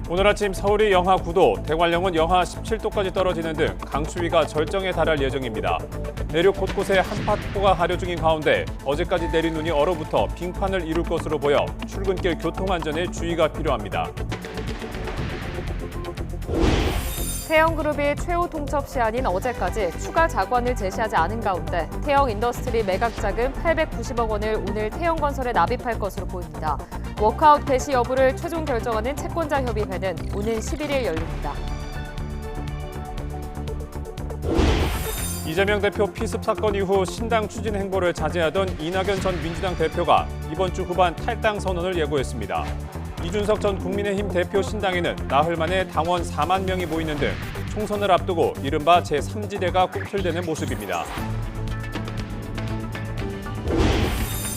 오늘 아침 서울이 영하 9도, 대관령은 영하 17도까지 떨어지는 등 강추위가 절정에 달할 예정입니다. 내륙 곳곳에 한파특보가 발효 중인 가운데 어제까지 내린 눈이 얼어붙어 빙판을 이룰 것으로 보여 출근길 교통안전에 주의가 필요합니다. 태영그룹이 최후 통첩 시한인 어제까지 추가 자관을 제시하지 않은 가운데 태영 인더스트리 매각 자금 890억 원을 오늘 태영건설에 납입할 것으로 보입니다. 워크아웃 개시 여부를 최종 결정하는 채권자 협의회는 오는 11일 열립니다. 이재명 대표 피습 사건 이후 신당 추진 행보를 자제하던 이낙연 전 민주당 대표가 이번 주 후반 탈당 선언을 예고했습니다. 이준석 전 국민의힘 대표 신당에는 나흘 만에 당원 4만 명이 모이는 등 총선을 앞두고 이른바 제3지대가 꿈틀대는 모습입니다.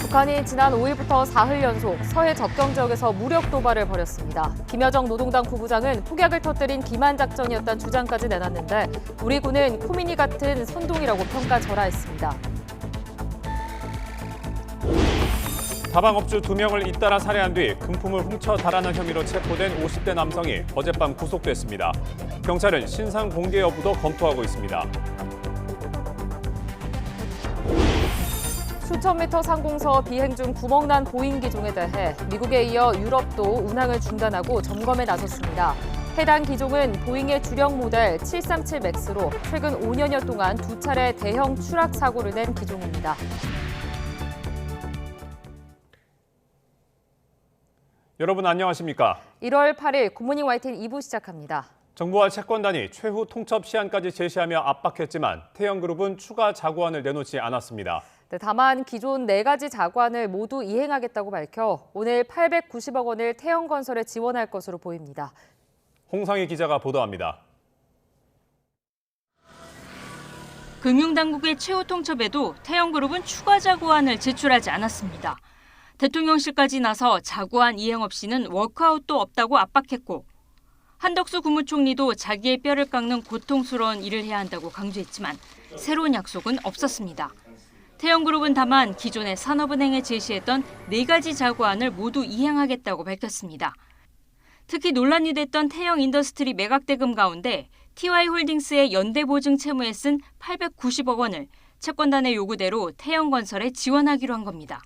북한이 지난 5일부터 사흘 연속 서해 접경 지역에서 무력 도발을 벌였습니다. 김여정 노동당 부부장은 폭약을 터뜨린 기만 작전이었다는 주장까지 내놨는데 우리 군은 코미니 같은 선동이라고 평가절하했습니다. 다방업주 2명을 잇따라 살해한 뒤 금품을 훔쳐 달아난 혐의로 체포된 50대 남성이 어젯밤 구속됐습니다. 경찰은 신상 공개 여부도 검토하고 있습니다. 수천 미터 상공서 비행 중 구멍난 보잉 기종에 대해 미국에 이어 유럽도 운항을 중단하고 점검에 나섰습니다. 해당 기종은 보잉의 주력 모델 737 맥스로 최근 5년여 동안 2차례 대형 추락 사고를 낸 기종입니다. 여러분 안녕하십니까? 1월 8일 굿모닝 YTN 2부 시작합니다. 정부와 채권단이 최후 통첩 시한까지 제시하며 압박했지만 태영그룹은 추가 자구안을 내놓지 않았습니다. 다만 기존 4가지 자구안을 모두 이행하겠다고 밝혀 오늘 890억 원을 태영건설에 지원할 것으로 보입니다. 홍상희 기자가 보도합니다. 금융당국의 최후 통첩에도 태영그룹은 추가 자구안을 제출하지 않았습니다. 대통령실까지 나서 자구안 이행 없이는 워크아웃도 없다고 압박했고 한덕수 국무총리도 자기의 뼈를 깎는 고통스러운 일을 해야 한다고 강조했지만 새로운 약속은 없었습니다. 태영그룹은 다만 기존의 산업은행에 제시했던 4가지 자구안을 모두 이행하겠다고 밝혔습니다. 특히 논란이 됐던 태영 인더스트리 매각 대금 가운데 TY홀딩스의 연대보증 채무에 쓴 890억 원을 채권단의 요구대로 태영건설에 지원하기로 한 겁니다.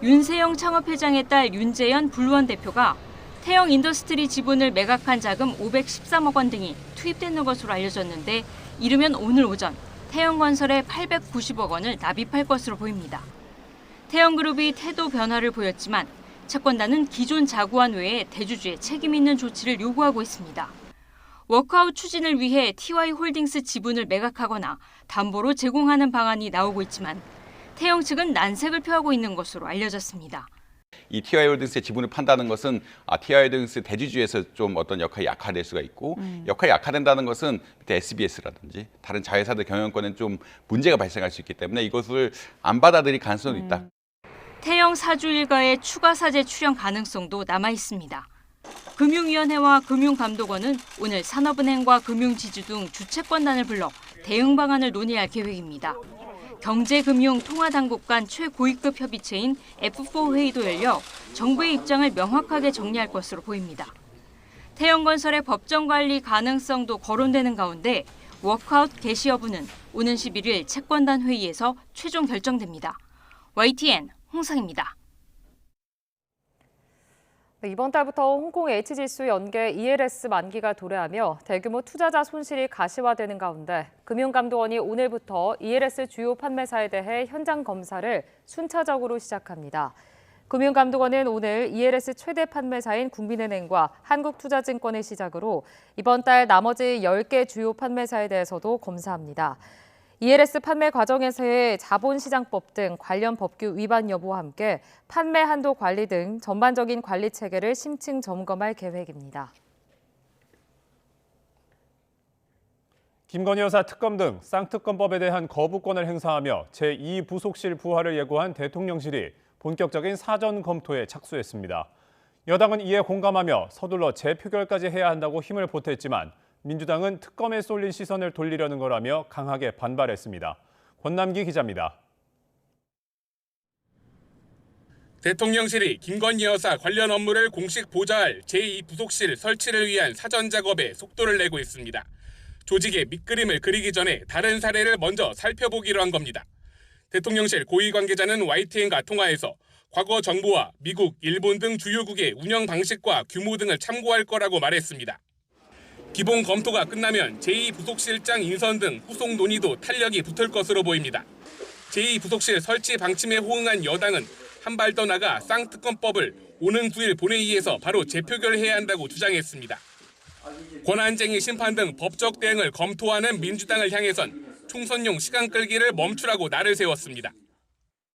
윤세영 창업회장의 딸 윤재현 불원 대표가 태영 인더스트리 지분을 매각한 자금 513억 원 등이 투입되는 것으로 알려졌는데 이르면 오늘 오전 태영건설에 890억 원을 납입할 것으로 보입니다. 태영그룹이 태도 변화를 보였지만 채권단은 기존 자구안 외에 대주주의 책임 있는 조치를 요구하고 있습니다. 워크아웃 추진을 위해 TY홀딩스 지분을 매각하거나 담보로 제공하는 방안이 나오고 있지만 태영 측은 난색을 표하고 있는 것으로 알려졌습니다. 이 TY홀딩스의 지분을 판다는 것은 TY홀딩스 대주주에서 좀 어떤 역할이 약화될 수가 있고 역할이 약화된다는 것은 SBS라든지 다른 자회사들 경영권에 좀 문제가 발생할 수 있기 때문에 이것을 안 받아들일 가능성도 있다. 태영 사주 일가의 추가 사재 출연 가능성도 남아 있습니다. 금융위원회와 금융감독원은 오늘 산업은행과 금융지주 등 주채권단을 불러 대응 방안을 논의할 계획입니다. 경제금융통화당국 간 최고위급 협의체인 F4 회의도 열려 정부의 입장을 명확하게 정리할 것으로 보입니다. 태영건설의 법정관리 가능성도 거론되는 가운데 워크아웃 개시 여부는 오는 11일 채권단 회의에서 최종 결정됩니다. YTN 홍상입니다. 이번 달부터 홍콩 H지수 연계 ELS 만기가 도래하며 대규모 투자자 손실이 가시화되는 가운데 금융감독원이 오늘부터 ELS 주요 판매사에 대해 현장 검사를 순차적으로 시작합니다. 금융감독원은 오늘 ELS 최대 판매사인 국민은행과 한국투자증권을 시작으로 이번 달 나머지 10개 주요 판매사에 대해서도 검사합니다. ELS 판매 과정에서의 자본시장법 등 관련 법규 위반 여부와 함께 판매 한도 관리 등 전반적인 관리 체계를 심층 점검할 계획입니다. 김건희 여사 특검 등 쌍특검법에 대한 거부권을 행사하며 제2부속실 부활을 예고한 대통령실이 본격적인 사전 검토에 착수했습니다. 여당은 이에 공감하며 서둘러 재표결까지 해야 한다고 힘을 보탰지만 민주당은 특검에 쏠린 시선을 돌리려는 거라며 강하게 반발했습니다. 권남기 기자입니다. 대통령실이 김건희 여사 관련 업무를 공식 보좌할 제2부속실 설치를 위한 사전 작업에 속도를 내고 있습니다. 조직의 밑그림을 그리기 전에 다른 사례를 먼저 살펴보기로 한 겁니다. 대통령실 고위 관계자는 YTN과 통화에서 과거 정부와 미국, 일본 등 주요국의 운영 방식과 규모 등을 참고할 거라고 말했습니다. 기본 검토가 끝나면 제2부속실장 인선 등 후속 논의도 탄력이 붙을 것으로 보입니다. 제2부속실 설치 방침에 호응한 여당은 한 발 더 나가 쌍특검법을 오는 9일 본회의에서 바로 재표결해야 한다고 주장했습니다. 권한쟁의 심판 등 법적 대응을 검토하는 민주당을 향해선 총선용 시간 끌기를 멈추라고 날을 세웠습니다.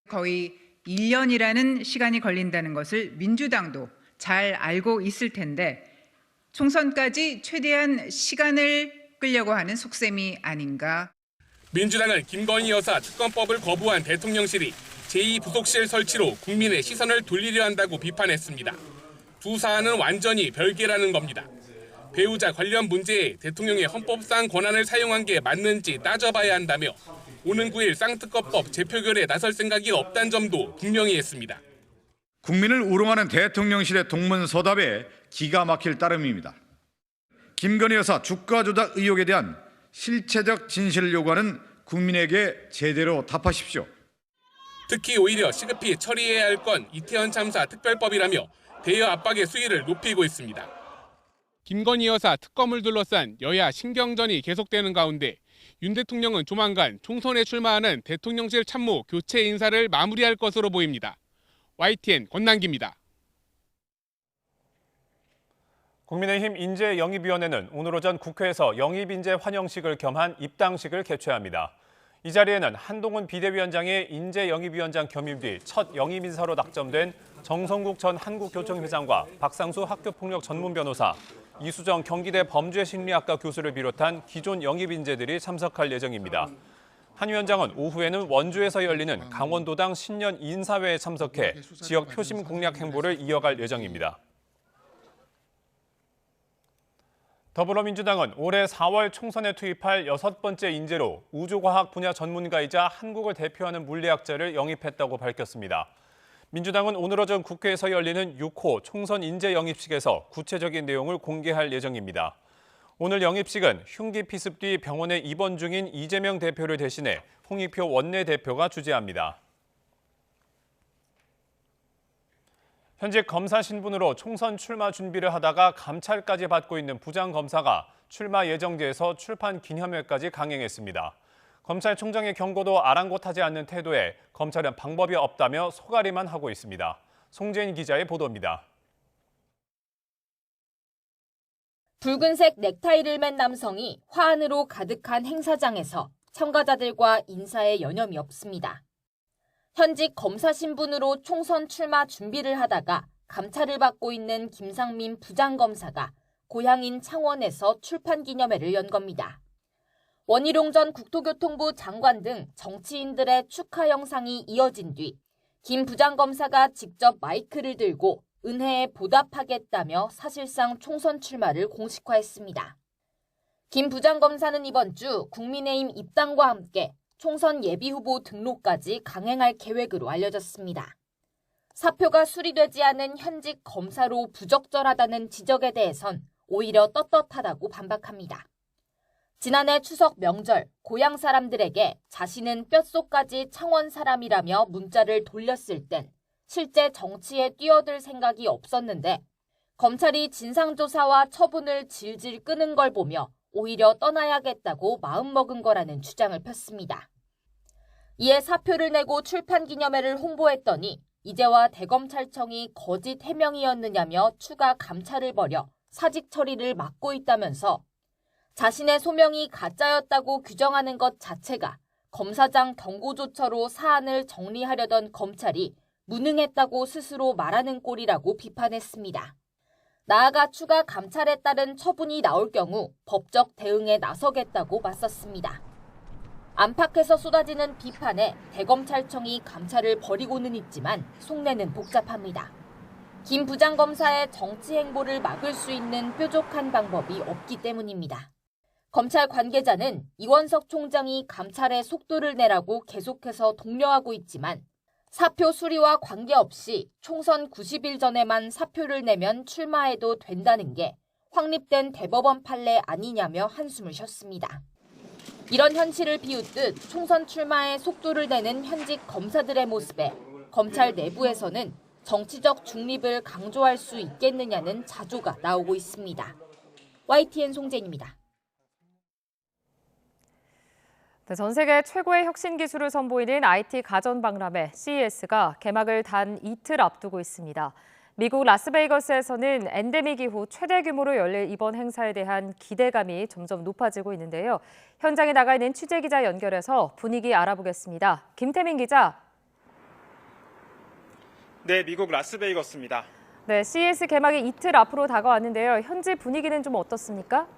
거의 1년이라는 시간이 걸린다는 것을 민주당도 잘 알고 있을 텐데 총선까지 최대한 시간을 끌려고 하는 속셈이 아닌가. 민주당은 김건희 여사 특검법을 거부한 대통령실이 제2부속실 설치로 국민의 시선을 돌리려 한다고 비판했습니다. 두 사안은 완전히 별개라는 겁니다. 배우자 관련 문제에 대통령의 헌법상 권한을 사용한 게 맞는지 따져봐야 한다며 오는 9일 쌍특검법 재표결에 나설 생각이 없다는 점도 분명히 했습니다. 국민을 우롱하는 대통령실의 동문서답에 기가 막힐 따름입니다. 김건희 여사 주가 조작 의혹에 대한 실체적 진실을 요구하는 국민에게 제대로 답하십시오. 특히 오히려 시급히 처리해야 할 건 이태원 참사 특별법이라며 대여 압박의 수위를 높이고 있습니다. 김건희 여사 특검을 둘러싼 여야 신경전이 계속되는 가운데 윤 대통령은 조만간 총선에 출마하는 대통령실 참모 교체 인사를 마무리할 것으로 보입니다. YTN 권남기입니다. 국민의힘 인재영입위원회는 오늘 오전 국회에서 영입인재 환영식을 겸한 입당식을 개최합니다. 이 자리에는 한동훈 비대위원장의 인재영입위원장 겸임 뒤 첫 영입인사로 낙점된 정성국 전 한국교총회장과 박상수 학교폭력 전문 변호사, 이수정 경기대 범죄심리학과 교수를 비롯한 기존 영입인재들이 참석할 예정입니다. 한 위원장은 오후에는 원주에서 열리는 강원도당 신년 인사회에 참석해 지역 표심 공략 행보를 이어갈 예정입니다. 더불어민주당은 올해 4월 총선에 투입할 6번째 인재로 우주과학 분야 전문가이자 한국을 대표하는 물리학자를 영입했다고 밝혔습니다. 민주당은 오늘 오전 국회에서 열리는 6호 총선 인재 영입식에서 구체적인 내용을 공개할 예정입니다. 오늘 영입식은 흉기 피습 뒤 병원에 입원 중인 이재명 대표를 대신해 홍익표 원내대표가 주재합니다. 현직 검사 신분으로 총선 출마 준비를 하다가 감찰까지 받고 있는 부장검사가 출마 예정지에서 출판 기념회까지 강행했습니다. 검찰총장의 경고도 아랑곳하지 않는 태도에 검찰은 방법이 없다며 소가리만 하고 있습니다. 송재인 기자의 보도입니다. 붉은색 넥타이를 맨 남성이 화환으로 가득한 행사장에서 참가자들과 인사에 여념이 없습니다. 현직 검사 신분으로 총선 출마 준비를 하다가 감찰을 받고 있는 김상민 부장검사가 고향인 창원에서 출판 기념회를 연 겁니다. 원희룡 전 국토교통부 장관 등 정치인들의 축하 영상이 이어진 뒤 김 부장검사가 직접 마이크를 들고 은혜에 보답하겠다며 사실상 총선 출마를 공식화했습니다. 김 부장검사는 이번 주 국민의힘 입당과 함께 총선 예비후보 등록까지 강행할 계획으로 알려졌습니다. 사표가 수리되지 않은 현직 검사로 부적절하다는 지적에 대해선 오히려 떳떳하다고 반박합니다. 지난해 추석 명절 고향 사람들에게 자신은 뼛속까지 창원 사람이라며 문자를 돌렸을 땐 실제 정치에 뛰어들 생각이 없었는데 검찰이 진상조사와 처분을 질질 끄는 걸 보며 오히려 떠나야겠다고 마음먹은 거라는 주장을 폈습니다. 이에 사표를 내고 출판 기념회를 홍보했더니 이제와 대검찰청이 거짓 해명이었느냐며 추가 감찰을 벌여 사직 처리를 막고 있다면서 자신의 소명이 가짜였다고 규정하는 것 자체가 검사장 경고조처로 사안을 정리하려던 검찰이 무능했다고 스스로 말하는 꼴이라고 비판했습니다. 나아가 추가 감찰에 따른 처분이 나올 경우 법적 대응에 나서겠다고 맞섰습니다. 안팎에서 쏟아지는 비판에 대검찰청이 감찰을 벌이고는 있지만 속내는 복잡합니다. 김 부장검사의 정치 행보를 막을 수 있는 뾰족한 방법이 없기 때문입니다. 검찰 관계자는 이원석 총장이 감찰에 속도를 내라고 계속해서 독려하고 있지만 사표 수리와 관계없이 총선 90일 전에만 사표를 내면 출마해도 된다는 게 확립된 대법원 판례 아니냐며 한숨을 쉬었습니다. 이런 현실을 비웃듯 총선 출마에 속도를 내는 현직 검사들의 모습에 검찰 내부에서는 정치적 중립을 강조할 수 있겠느냐는 자조가 나오고 있습니다. YTN 송재인입니다. 전 세계 최고의 혁신 기술을 선보이는 IT 가전 박람회 CES가 개막을 단 이틀 앞두고 있습니다. 미국 라스베이거스에서는 엔데믹 이후 최대 규모로 열릴 이번 행사에 대한 기대감이 점점 높아지고 있는데요. 현장에 나가 있는 취재기자 연결해서 분위기 알아보겠습니다. 김태민 기자. 네, 미국 라스베이거스입니다. 네, CES 개막이 이틀 앞으로 다가왔는데요. 현지 분위기는 좀 어떻습니까?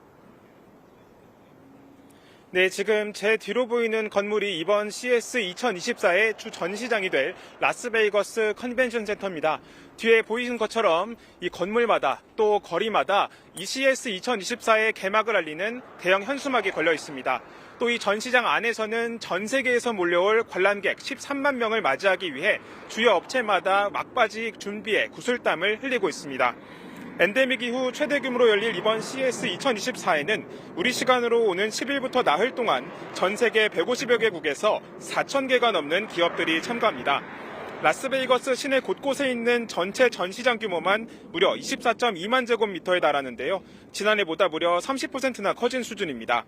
네, 지금 제 뒤로 보이는 건물이 이번 CES 2024의 주 전시장이 될 라스베이거스 컨벤션 센터입니다. 뒤에 보이는 것처럼 이 건물마다 또 거리마다 이 CES 2024의 개막을 알리는 대형 현수막이 걸려 있습니다. 또 이 전시장 안에서는 전 세계에서 몰려올 관람객 13만 명을 맞이하기 위해 주요 업체마다 막바지 준비에 구슬땀을 흘리고 있습니다. 엔데믹 이후 최대 규모로 열릴 이번 CES 2024에는 우리 시간으로 오는 10일부터 나흘 동안 전 세계 150여 개국에서 4,000개가 넘는 기업들이 참가합니다. 라스베이거스 시내 곳곳에 있는 전체 전시장 규모만 무려 24.2만 제곱미터에 달하는데요. 지난해보다 무려 30%나 커진 수준입니다.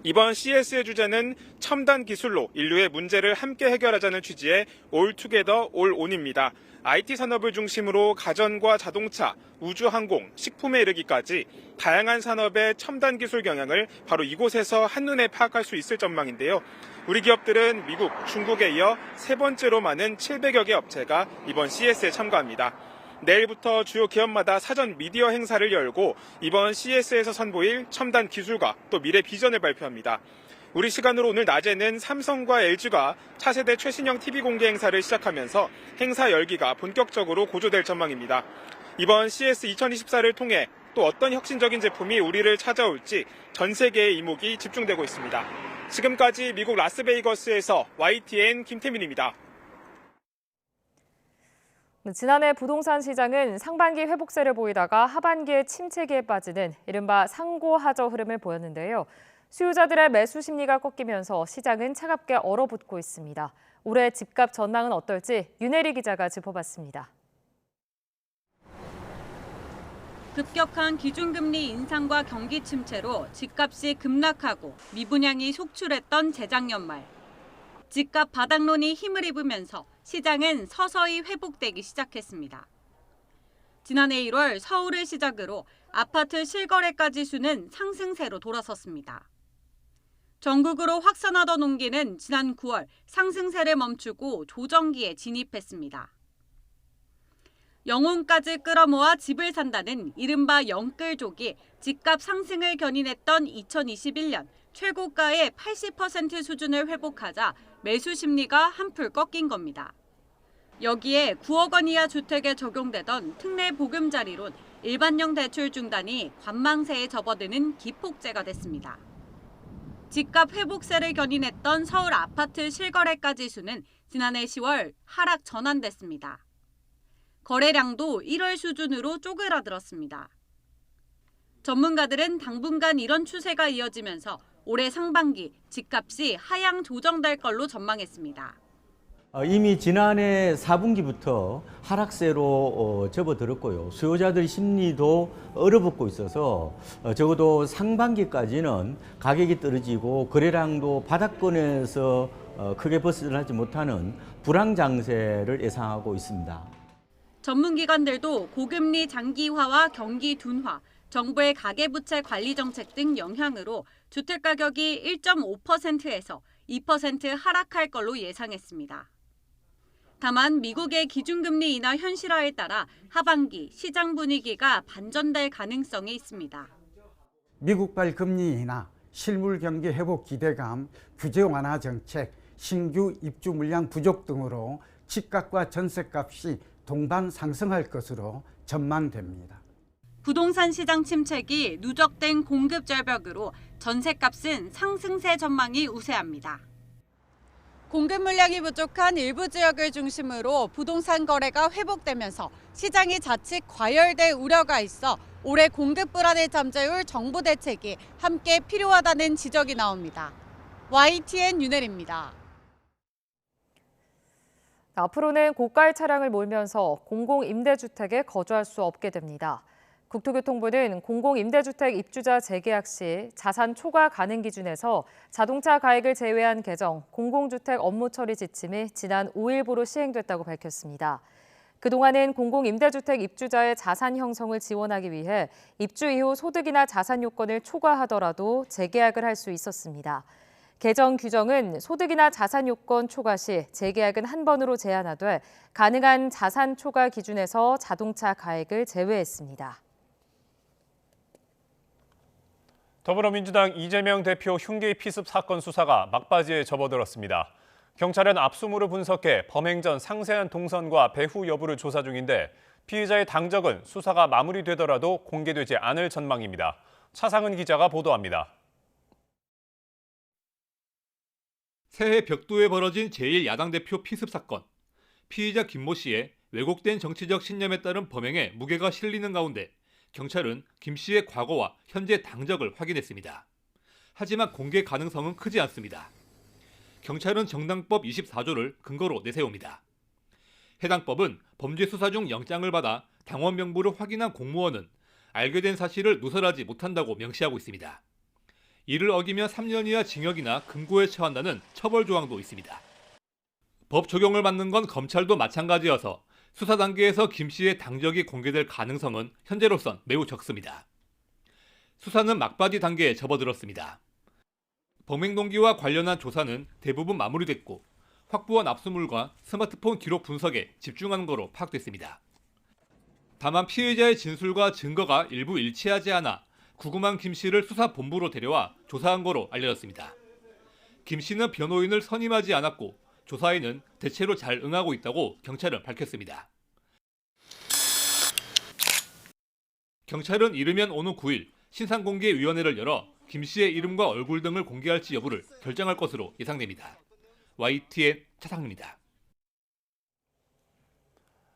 이번 CES의 주제는 첨단 기술로 인류의 문제를 함께 해결하자는 취지의 All Together, All On입니다. IT 산업을 중심으로 가전과 자동차, 우주항공, 식품에 이르기까지 다양한 산업의 첨단 기술 경향을 바로 이곳에서 한눈에 파악할 수 있을 전망인데요. 우리 기업들은 미국, 중국에 이어 세 번째로 많은 700여 개 업체가 이번 CES에 참가합니다. 내일부터 주요 기업마다 사전 미디어 행사를 열고 이번 CES에서 선보일 첨단 기술과 또 미래 비전을 발표합니다. 우리 시간으로 오늘 낮에는 삼성과 LG가 차세대 최신형 TV 공개 행사를 시작하면서 행사 열기가 본격적으로 고조될 전망입니다. 이번 CES 2024를 통해 또 어떤 혁신적인 제품이 우리를 찾아올지 전 세계의 이목이 집중되고 있습니다. 지금까지 미국 라스베이거스에서 YTN 김태민입니다. 지난해 부동산 시장은 상반기 회복세를 보이다가 하반기에 침체기에 빠지는 이른바 상고하저 흐름을 보였는데요. 수요자들의 매수 심리가 꺾이면서 시장은 차갑게 얼어붙고 있습니다. 올해 집값 전망은 어떨지 윤혜리 기자가 짚어봤습니다. 급격한 기준금리 인상과 경기 침체로 집값이 급락하고 미분양이 속출했던 재작년 말. 집값 바닥론이 힘을 입으면서 시장은 서서히 회복되기 시작했습니다. 지난해 1월 서울을 시작으로 아파트 실거래가 지수는 상승세로 돌아섰습니다. 전국으로 확산하던 온기는 지난 9월 상승세를 멈추고 조정기에 진입했습니다. 영혼까지 끌어모아 집을 산다는 이른바 영끌족이 집값 상승을 견인했던 2021년 최고가의 80% 수준을 회복하자 매수 심리가 한풀 꺾인 겁니다. 여기에 9억 원 이하 주택에 적용되던 특례 보금자리론 일반형 대출 중단이 관망세에 접어드는 기폭제가 됐습니다. 집값 회복세를 견인했던 서울 아파트 실거래가 지수는 지난해 10월 하락 전환됐습니다. 거래량도 1월 수준으로 쪼그라들었습니다. 전문가들은 당분간 이런 추세가 이어지면서 올해 상반기 집값이 하향 조정될 걸로 전망했습니다. 이미 지난해 4분기부터 하락세로 접어들었고요. 수요자들 심리도 얼어붙고 있어서 적어도 상반기까지는 가격이 떨어지고 거래량도 바닥권에서 크게 벗어나지 못하는 불황 장세를 예상하고 있습니다. 전문기관들도 고금리 장기화와 경기 둔화, 정부의 가계부채 관리 정책 등 영향으로 주택가격이 1.5%에서 2% 하락할 걸로 예상했습니다. 다만 미국의 기준금리 인하 현실화에 따라 하반기 시장 분위기가 반전될 가능성이 있습니다. 미국발 금리 인하, 실물 경기 회복 기대감, 규제 완화 정책, 신규 입주 물량 부족 등으로 집값과 전세값이 동반 상승할 것으로 전망됩니다. 부동산 시장 침체기 누적된 공급 절벽으로 전세값은 상승세 전망이 우세합니다. 공급 물량이 부족한 일부 지역을 중심으로 부동산 거래가 회복되면서 시장이 자칫 과열될 우려가 있어 올해 공급 불안을 잠재울 정부 대책이 함께 필요하다는 지적이 나옵니다. YTN 윤혜리입니다. 앞으로는 고가의 차량을 몰면서 공공임대주택에 거주할 수 없게 됩니다. 국토교통부는 공공임대주택 입주자 재계약 시 자산 초과 가능 기준에서 자동차 가액을 제외한 개정 공공주택 업무 처리 지침이 지난 5일부로 시행됐다고 밝혔습니다. 그동안은 공공임대주택 입주자의 자산 형성을 지원하기 위해 입주 이후 소득이나 자산 요건을 초과하더라도 재계약을 할 수 있었습니다. 개정 규정은 소득이나 자산 요건 초과 시 재계약은 한 번으로 제한하되 가능한 자산 초과 기준에서 자동차 가액을 제외했습니다. 더불어민주당 이재명 대표 흉기 피습 사건 수사가 막바지에 접어들었습니다. 경찰은 압수물을 분석해 범행 전 상세한 동선과 배후 여부를 조사 중인데 피의자의 당적은 수사가 마무리되더라도 공개되지 않을 전망입니다. 차상은 기자가 보도합니다. 새해 벽두에 벌어진 제1야당 대표 피습 사건. 피의자 김모 씨의 왜곡된 정치적 신념에 따른 범행에 무게가 실리는 가운데 경찰은 김 씨의 과거와 현재 당적을 확인했습니다. 하지만 공개 가능성은 크지 않습니다. 경찰은 정당법 24조를 근거로 내세웁니다. 해당 법은 범죄 수사 중 영장을 받아 당원 명부를 확인한 공무원은 알게 된 사실을 누설하지 못한다고 명시하고 있습니다. 이를 어기면 3년 이하 징역이나 금고에 처한다는 처벌 조항도 있습니다. 법 적용을 받는 건 검찰도 마찬가지여서 수사 단계에서 김 씨의 당적이 공개될 가능성은 현재로선 매우 적습니다. 수사는 막바지 단계에 접어들었습니다. 범행 동기와 관련한 조사는 대부분 마무리됐고 확보한 압수물과 스마트폰 기록 분석에 집중한 거로 파악됐습니다. 다만 피의자의 진술과 증거가 일부 일치하지 않아 구금한 김 씨를 수사본부로 데려와 조사한 거로 알려졌습니다. 김 씨는 변호인을 선임하지 않았고 조사에는 대체로 잘 응하고 있다고 경찰은 밝혔습니다. 경찰은 이르면 오는 9일 신상공개위원회를 열어 김 씨의 이름과 얼굴 등을 공개할지 여부를 결정할 것으로 예상됩니다. YTN 차상입니다.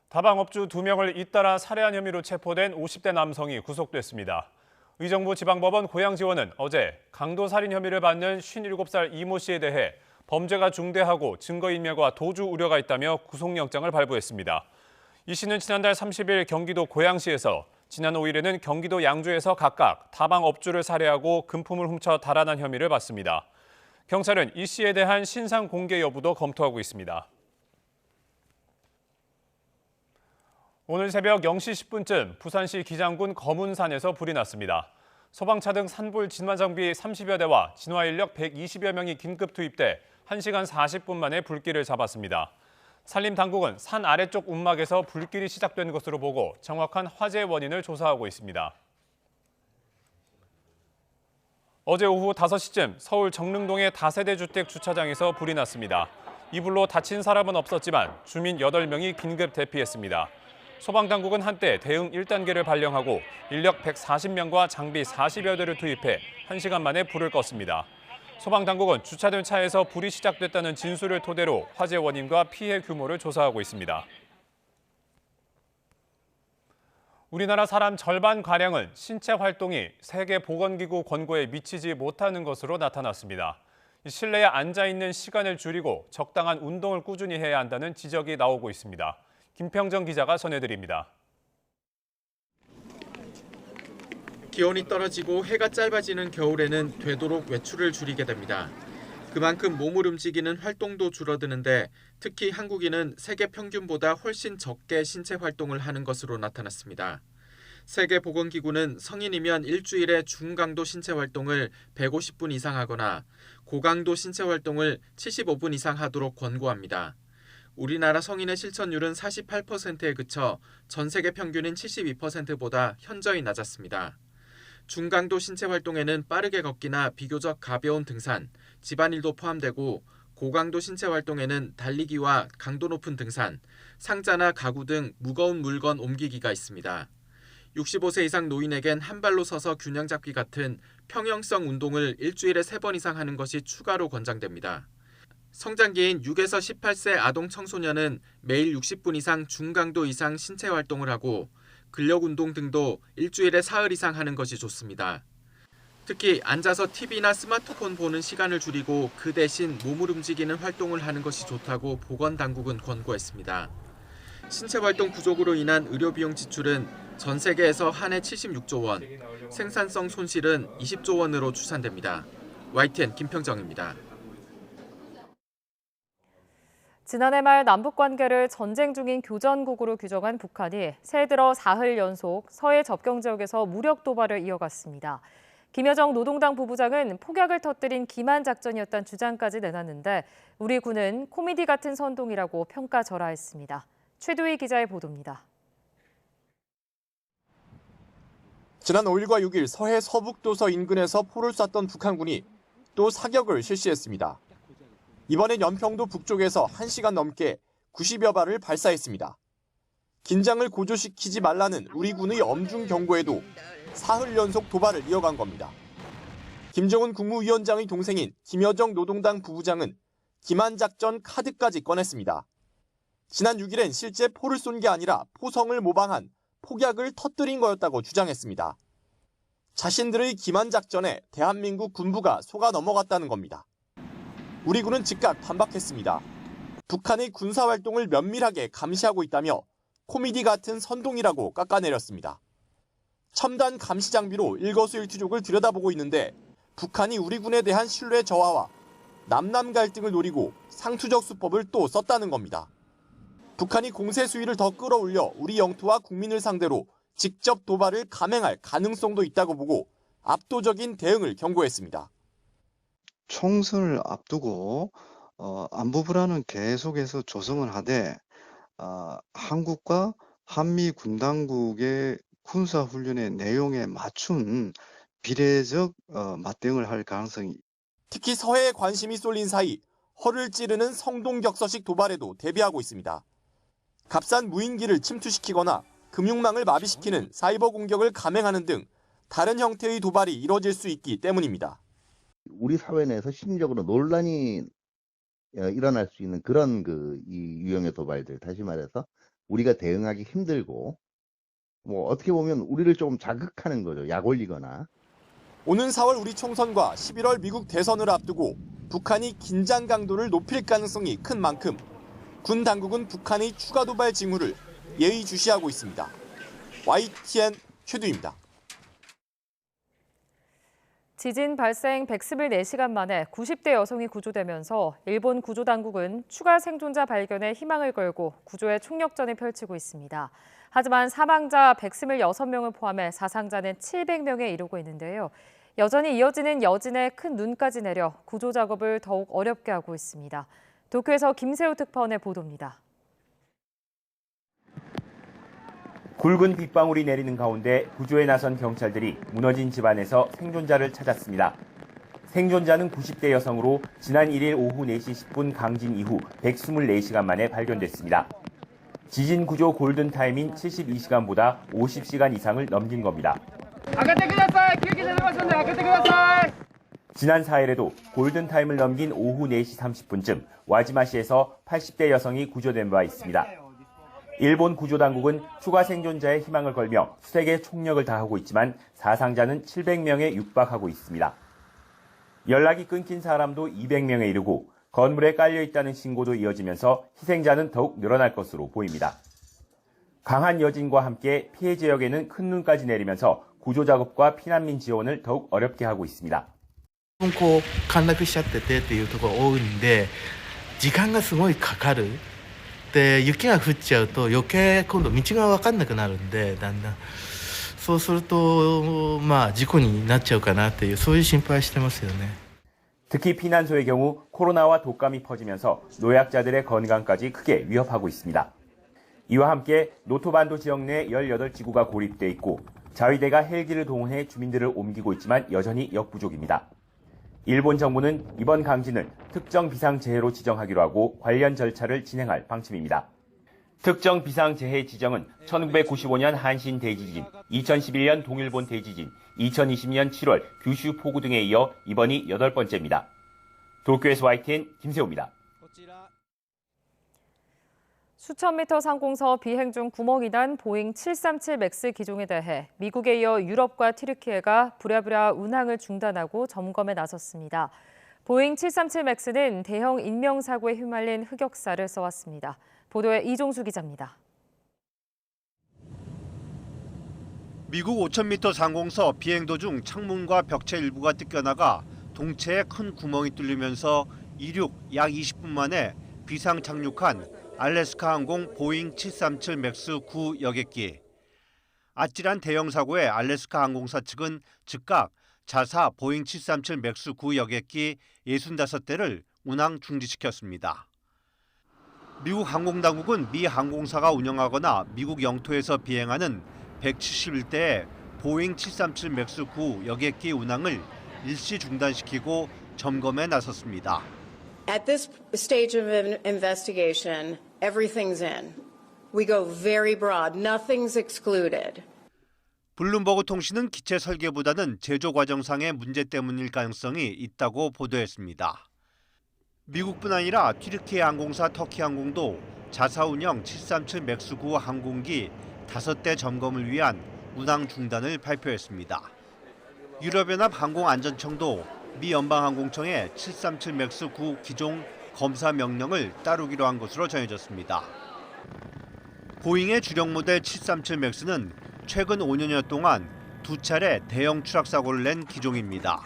다방업주 2명을 잇따라 살해한 혐의로 체포된 50대 남성이 구속됐습니다. 의정부 지방법원 고양지원은 어제 강도살인 혐의를 받는 57살 이모 씨에 대해 범죄가 중대하고 증거인멸과 도주 우려가 있다며 구속영장을 발부했습니다. 이 씨는 지난달 30일 경기도 고양시에서, 지난 5일에는 경기도 양주에서 각각 다방업주를 살해하고 금품을 훔쳐 달아난 혐의를 받습니다. 경찰은 이 씨에 대한 신상 공개 여부도 검토하고 있습니다. 오늘 새벽 0시 10분쯤 부산시 기장군 거문산에서 불이 났습니다. 소방차 등 산불 진화 장비 30여 대와 진화 인력 120여 명이 긴급 투입돼 1시간 40분 만에 불길을 잡았습니다. 산림당국은 산 아래쪽 움막에서 불길이 시작된 것으로 보고 정확한 화재 원인을 조사하고 있습니다. 어제 오후 5시쯤 서울 정릉동의 다세대 주택 주차장에서 불이 났습니다. 이 불로 다친 사람은 없었지만 주민 8명이 긴급 대피했습니다. 소방당국은 한때 대응 1단계를 발령하고 인력 140명과 장비 40여 대를 투입해 1시간 만에 불을 껐습니다. 소방당국은 주차된 차에서 불이 시작됐다는 진술을 토대로 화재 원인과 피해 규모를 조사하고 있습니다. 우리나라 사람 절반가량은 신체 활동이 세계보건기구 권고에 미치지 못하는 것으로 나타났습니다. 실내에 앉아있는 시간을 줄이고 적당한 운동을 꾸준히 해야 한다는 지적이 나오고 있습니다. 김평정 기자가 전해드립니다. 기온이 떨어지고 해가 짧아지는 겨울에는 되도록 외출을 줄이게 됩니다. 그만큼 몸을 움직이는 활동도 줄어드는데 특히 한국인은 세계 평균보다 훨씬 적게 신체 활동을 하는 것으로 나타났습니다. 세계보건기구는 성인이면 일주일에 중강도 신체 활동을 150분 이상 하거나 고강도 신체 활동을 75분 이상 하도록 권고합니다. 우리나라 성인의 실천율은 48%에 그쳐 전 세계 평균인 72%보다 현저히 낮았습니다. 중강도 신체 활동에는 빠르게 걷기나 비교적 가벼운 등산, 집안일도 포함되고 고강도 신체 활동에는 달리기와 강도 높은 등산, 상자나 가구 등 무거운 물건 옮기기가 있습니다. 65세 이상 노인에겐 한 발로 서서 균형 잡기 같은 평형성 운동을 일주일에 3번 이상 하는 것이 추가로 권장됩니다. 성장기인 6에서 18세 아동 청소년은 매일 60분 이상 중강도 이상 신체 활동을 하고 근력 운동 등도 일주일에 사흘 이상 하는 것이 좋습니다. 특히 앉아서 TV나 스마트폰 보는 시간을 줄이고 그 대신 몸을 움직이는 활동을 하는 것이 좋다고 보건당국은 권고했습니다. 신체 활동 부족으로 인한 의료 비용 지출은 전 세계에서 한 해 76조 원, 생산성 손실은 20조 원으로 추산됩니다. YTN 김평정입니다. 지난해 말 남북 관계를 전쟁 중인 교전국으로 규정한 북한이 새해 들어 사흘 연속 서해 접경 지역에서 무력 도발을 이어갔습니다. 김여정 노동당 부부장은 폭약을 터뜨린 기만 작전이었다는 주장까지 내놨는데 우리 군은 코미디 같은 선동이라고 평가절하했습니다. 최도희 기자의 보도입니다. 지난 5일과 6일 서해 서북도서 인근에서 포를 쐈던 북한군이 또 사격을 실시했습니다. 이번엔 연평도 북쪽에서 1시간 넘게 90여 발을 발사했습니다. 긴장을 고조시키지 말라는 우리 군의 엄중 경고에도 사흘 연속 도발을 이어간 겁니다. 김정은 국무위원장의 동생인 김여정 노동당 부부장은 기만작전 카드까지 꺼냈습니다. 지난 6일엔 실제 포를 쏜 게 아니라 포성을 모방한 폭약을 터뜨린 거였다고 주장했습니다. 자신들의 기만작전에 대한민국 군부가 속아 넘어갔다는 겁니다. 우리 군은 즉각 반박했습니다. 북한의 군사활동을 면밀하게 감시하고 있다며 코미디 같은 선동이라고 깎아내렸습니다. 첨단 감시 장비로 일거수일투족을 들여다보고 있는데 북한이 우리 군에 대한 신뢰 저하와 남남 갈등을 노리고 상투적 수법을 또 썼다는 겁니다. 북한이 공세 수위를 더 끌어올려 우리 영토와 국민을 상대로 직접 도발을 감행할 가능성도 있다고 보고 압도적인 대응을 경고했습니다. 총선을 앞두고 안보 불안은 계속해서 조성을 하되 한국과 한미 군당국의 군사훈련의 내용에 맞춘 비례적 맞대응을 할 가능성이. 특히 서해에 관심이 쏠린 사이 허를 찌르는 성동격서식 도발에도 대비하고 있습니다. 값싼 무인기를 침투시키거나 금융망을 마비시키는 사이버 공격을 감행하는 등 다른 형태의 도발이 이뤄질 수 있기 때문입니다. 우리 사회 내에서 심리적으로 논란이 일어날 수 있는 그런 이 유형의 도발들, 다시 말해서 우리가 대응하기 힘들고 어떻게 보면 우리를 조금 자극하는 거죠. 약 올리거나. 오는 4월 우리 총선과 11월 미국 대선을 앞두고 북한이 긴장 강도를 높일 가능성이 큰 만큼 군 당국은 북한의 추가 도발 징후를 예의주시하고 있습니다. YTN 최두입니다. 지진 발생 124시간 만에 90대 여성이 구조되면서 일본 구조당국은 추가 생존자 발견에 희망을 걸고 구조에 총력전을 펼치고 있습니다. 하지만 사망자 126명을 포함해 사상자는 700명에 이르고 있는데요. 여전히 이어지는 여진에 큰 눈까지 내려 구조 작업을 더욱 어렵게 하고 있습니다. 도쿄에서 김세우 특파원의 보도입니다. 굵은 빗방울이 내리는 가운데 구조에 나선 경찰들이 무너진 집안에서 생존자를 찾았습니다. 생존자는 90대 여성으로 지난 1일 오후 4시 10분 강진 이후 124시간 만에 발견됐습니다. 지진 구조 골든타임인 72시간보다 50시간 이상을 넘긴 겁니다. 지난 4일에도 골든타임을 넘긴 오후 4시 30분쯤 와지마시에서 80대 여성이 구조된 바 있습니다. 일본 구조당국은 추가 생존자의 희망을 걸며 수색에 총력을 다하고 있지만 사상자는 700명에 육박하고 있습니다. 연락이 끊긴 사람도 200명에 이르고 건물에 깔려 있다는 신고도 이어지면서 희생자는 더욱 늘어날 것으로 보입니다. 강한 여진과 함께 피해 지역에는 큰 눈까지 내리면서 구조 작업과 피난민 지원을 더욱 어렵게 하고 있습니다. 陥落しちゃっててっていうところ多いんで時間がすごいかかる。で雪が降っちゃうと余計今度道が分かんなくなるんでだんだんそうすると事故になっちゃうかなっていうそういう心配してますよね。 특히 피난소의 경우 코로나와 독감이 퍼지면서 노약자들의 건강까지 크게 위협하고 있습니다. 이와 함께 노토반도 지역 내 18지구가 고립돼 있고 자위대가 헬기를 동원해 주민들을 옮기고 있지만 여전히 역부족입니다. 일본 정부는 이번 강진을 특정 비상재해로 지정하기로 하고 관련 절차를 진행할 방침입니다. 특정 비상재해 지정은 1995년 한신 대지진, 2011년 동일본 대지진, 2020년 7월 규슈 폭우 등에 이어 이번이 8번째입니다. 도쿄에서 YTN 김세호입니다. 수천 미터 상공서 비행 중 구멍이 난 보잉 737 맥스 기종에 대해 미국에 이어 유럽과 튀르키예가 부랴부랴 운항을 중단하고 점검에 나섰습니다. 보잉 737 맥스는 대형 인명사고에 휘말린 흑역사를 써왔습니다. 보도에 이종수 기자입니다. 미국 5,000m 상공서 비행 도중 창문과 벽체 일부가 뜯겨나가 동체에 큰 구멍이 뚫리면서 이륙 약 20분 만에 비상 착륙한 알래스카 항공 보잉 737 맥스 9 여객기. 아찔한 대형 사고에 알래스카 항공사 측은 즉각 자사 보잉 737 맥스 9 여객기 65대를 운항 중지시켰습니다. 미국 항공당국은 미 항공사가 운영하거나 미국 영토에서 비행하는 171대의 보잉 737 맥스 9 여객기 운항을 일시 중단시키고 점검에 나섰습니다. At this stage of investigation, everything's in. We go very broad. Nothing's excluded. 블룸버그 통신은 기체 설계보다는 제조 과정상의 문제 때문일 가능성이 있다고 보도했습니다. 미국뿐 아니라 튀르키예 항공사 터키 항공도 자사 운영 737 맥스 9 항공기 5대 점검을 위한 운항 중단을 발표했습니다. 유럽연합 항공안전청도 미 연방항공청의 737 맥스 9 기종 검사 명령을 따르기로 한 것으로 전해졌습니다. 보잉의 주력 모델 737 맥스는 최근 5년여 동안 2차례 대형 추락 사고를 낸 기종입니다.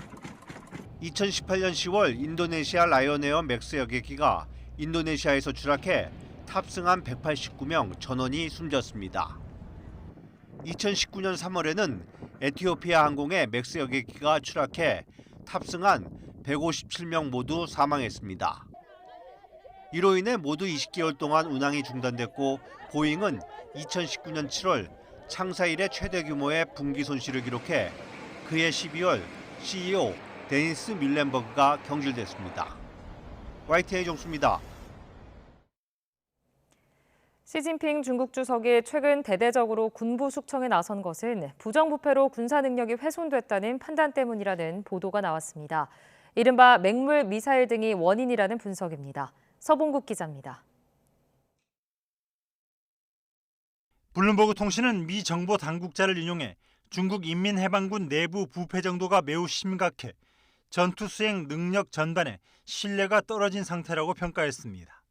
2018년 10월 인도네시아 라이언에어 맥스 여객기가 인도네시아에서 추락해 탑승한 189명 전원이 숨졌습니다. 2019년 3월에는 에티오피아 항공의 맥스 여객기가 추락해 탑승한 157명 모두 사망했습니다. 이로 인해 모두 20개월 동안 운항이 중단됐고 보잉은 2019년 7월 창사 이래 최대 규모의 분기 손실을 기록해 그해 12월 CEO 데니스 밀렌버그가 경질됐습니다. YTN 정수입니다. 시진핑 중국 주석이 최근 대대적으로 군부 숙청에 나선 것은 부정부패로 군사 능력이 훼손됐다는 판단 때문이라는 보도가 나왔습니다. 이른바 맹물 미사일 등이 원인이라는 분석입니다. 서봉국 기자입니다. 블룸버그 통신은 미 정보 당국자를 인용해 중국 인민해방군 내부 부패 정도가 매우 심각해 전투 수행 능력 전반에 신뢰가 떨어진 상태라고 평가했습니다.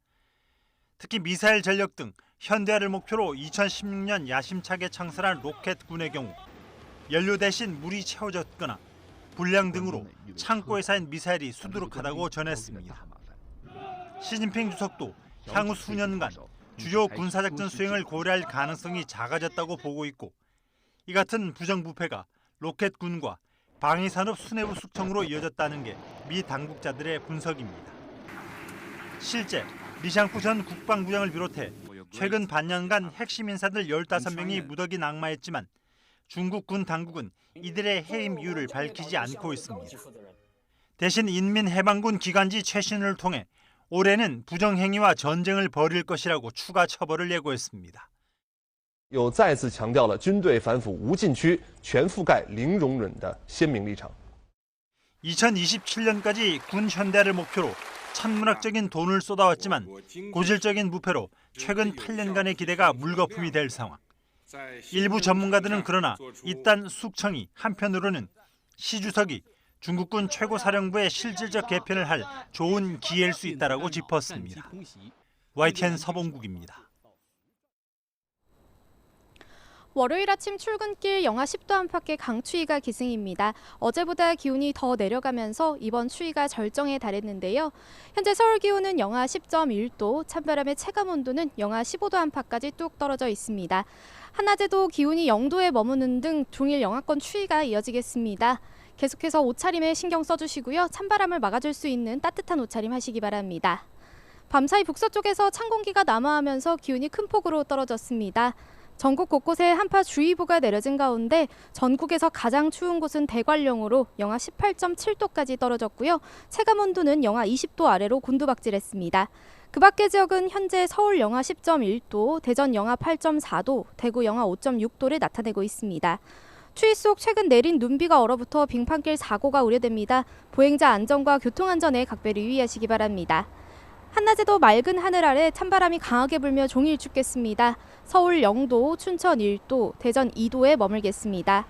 특히 미사일 전력 등 현대화를 목표로 2016년 야심차게 창설한 로켓군의 경우 연료 대신 물이 채워졌거나 불량 등으로 창고에 쌓인 미사일이 수두룩하다고 전했습니다. 시진핑 주석도 향후 수년간 주요 군사작전 수행을 고려할 가능성이 작아졌다고 보고 있고 이 같은 부정부패가 로켓군과 방위산업 수뇌부 숙청으로 이어졌다는 게 미 당국자들의 분석입니다. 실제 리샹푸 전 국방부장을 비롯해 최근 반년간 핵심 인사들 15명이 무더기 낙마했지만 중국 군 당국은 이들의 해임 이유를 밝히지 않고 있습니다. 대신 인민해방군 기관지 최신을 통해 올해는 부정행위와 전쟁을 벌일 것이라고 추가 처벌을 예고했습니다. 又再次强调了军队反腐无禁区、全覆盖、零容忍的鲜明立场。 2027년까지 군 현대화를 목표로 천문학적인 돈을 쏟아왔지만 고질적인 부패로 최근 8년간의 기대가 물거품이 될 상황. 일부 전문가들은 그러나 이딴 숙청이 한편으로는 시 주석이 중국군 최고사령부의 실질적 개편을 할 좋은 기회일 수 있다라고 짚었습니다. YTN 서봉국입니다. 월요일 아침 출근길 영하 10도 안팎의 강추위가 기승입니다. 어제보다 기온이 더 내려가면서 이번 추위가 절정에 달했는데요. 현재 서울 기온은 영하 10.1도, 찬바람의 체감 온도는 영하 15도 안팎까지 뚝 떨어져 있습니다. 한낮에도 기온이 0도에 머무는 등 종일 영하권 추위가 이어지겠습니다. 계속해서 옷차림에 신경 써주시고요. 찬바람을 막아줄 수 있는 따뜻한 옷차림 하시기 바랍니다. 밤사이 북서쪽에서 찬 공기가 남하하면서 기온이 큰 폭으로 떨어졌습니다. 전국 곳곳에 한파주의보가 내려진 가운데 전국에서 가장 추운 곳은 대관령으로 영하 18.7도까지 떨어졌고요. 체감온도는 영하 20도 아래로 곤두박질했습니다. 그 밖의 지역은 현재 서울 영하 10.1도, 대전 영하 8.4도, 대구 영하 5.6도를 나타내고 있습니다. 추위 속 최근 내린 눈비가 얼어붙어 빙판길 사고가 우려됩니다. 보행자 안전과 교통안전에 각별히 유의하시기 바랍니다. 한낮에도 맑은 하늘 아래 찬바람이 강하게 불며 종일 춥겠습니다. 서울 0도, 춘천 1도, 대전 2도에 머물겠습니다.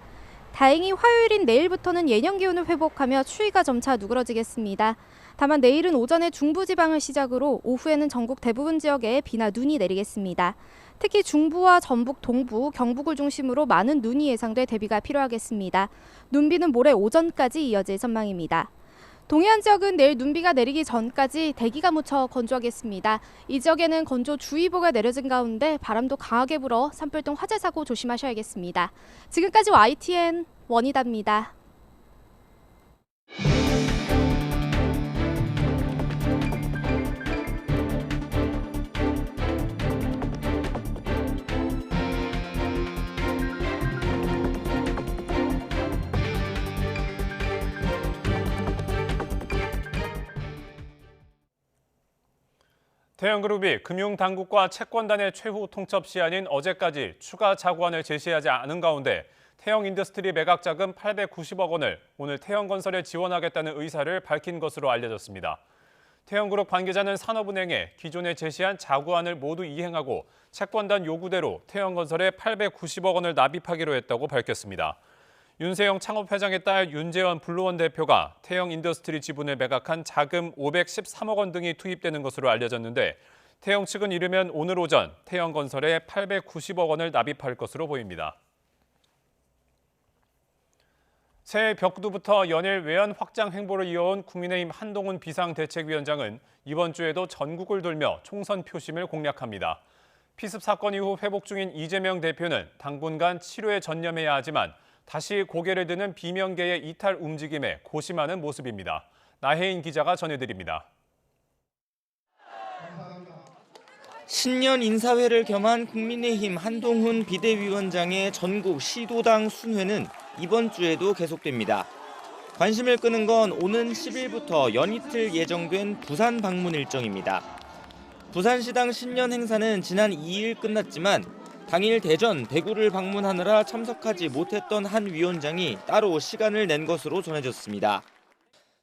다행히 화요일인 내일부터는 예년 기온을 회복하며 추위가 점차 누그러지겠습니다. 다만 내일은 오전에 중부지방을 시작으로 오후에는 전국 대부분 지역에 비나 눈이 내리겠습니다. 특히 중부와 전북, 동부, 경북을 중심으로 많은 눈이 예상돼 대비가 필요하겠습니다. 눈비는 모레 오전까지 이어질 전망입니다. 동해안 지역은 내일 눈비가 내리기 전까지 대기가 묻혀 건조하겠습니다. 이 지역에는 건조주의보가 내려진 가운데 바람도 강하게 불어 산불 등 화재 사고 조심하셔야겠습니다. 지금까지 YTN 원희다입니다. 태영그룹이 금융당국과 채권단의 최후 통첩 시한인 어제까지 추가 자구안을 제시하지 않은 가운데 태영인더스트리 매각자금 890억 원을 오늘 태영건설에 지원하겠다는 의사를 밝힌 것으로 알려졌습니다. 태영그룹 관계자는 산업은행에 기존에 제시한 자구안을 모두 이행하고 채권단 요구대로 태영건설에 890억 원을 납입하기로 했다고 밝혔습니다. 윤세영 창업회장의 딸 윤재원 블루원 대표가 태영인더스트리 지분을 매각한 자금 513억 원 등이 투입되는 것으로 알려졌는데 태영 측은 이르면 오늘 오전 태영건설에 890억 원을 납입할 것으로 보입니다. 새해 벽두부터 연일 외연 확장 행보를 이어온 국민의힘 한동훈 비상대책위원장은 이번 주에도 전국을 돌며 총선 표심을 공략합니다. 피습 사건 이후 회복 중인 이재명 대표는 당분간 치료에 전념해야 하지만 다시 고개를 드는 비명계의 이탈 움직임에 고심하는 모습입니다. 나혜인 기자가 전해드립니다. 신년 인사회를 겸한 국민의힘 한동훈 비대위원장의 전국 시도당 순회는 이번 주에도 계속됩니다. 관심을 끄는 건 오는 10일부터 연이틀 예정된 부산 방문 일정입니다. 부산시당 신년 행사는 지난 2일 끝났지만 당일 대전, 대구를 방문하느라 참석하지 못했던 한 위원장이 따로 시간을 낸 것으로 전해졌습니다.